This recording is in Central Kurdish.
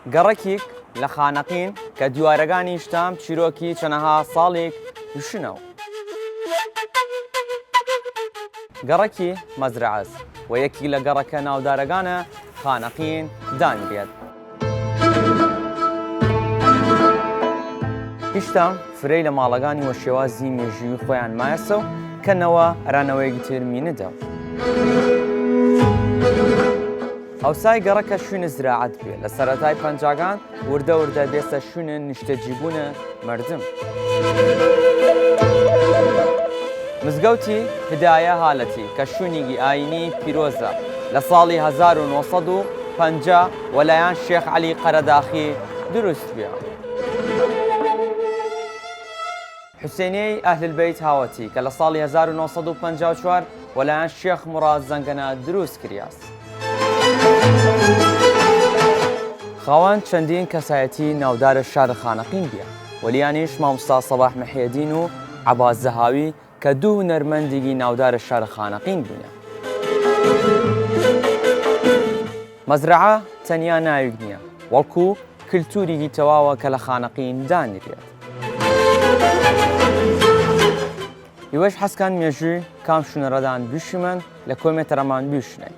گەڕەکێک لە خانەقین کە دیوارەکانی شتام چیرۆکی چەنەها ساڵێک دوشنەوە. گەڕەکی مەزرعەز و یەکی لە گەڕەکە ناودارەکانە خانەقین دانرێت. هیچتان فرەی لە ماڵەکانی وە شێوازی مێژووی خۆیان مایەسە و کەنەوە ئەرانەوەیەکی تر مینەدا. ئەوسای گەڕەکە شوێنە زراعەت بێ لە سەرەتای پەنجاکان وردە وردە بێستە شوێنە نیشتەجیبوونە مردم. مزگەوتی هدایە هالەتی کە شوێنێکی ئاینی پیرۆزە لە ساڵی 1950 وەلایەن شێخ عەلی قەرەداخی دروست بێ. حوسێنەی ئەهلولبەیت هاوەتی کە لە ساڵی 1954 وەلایەن شێخ موڕاد زەنگەنە دروست کریاس. خاوەن چەندین کەسایەتی ناودارە شارە خانەقین بێ، وەلیانیش مامۆستا سەباح محیەدین و عەباس زەهاوی کە دوو هونەرمەندێکی ناودارە شارە خانەقین بوونە. مەزرعە تەنیا ناوێک نییە، وەڵکو کلتوریکی تەواوە کە لە خانەقین دانرێت. هیوەش حەزکان مێژووی کام شوونەڕەدان بیشمن لە کۆمێتەرەمان بیشنێ.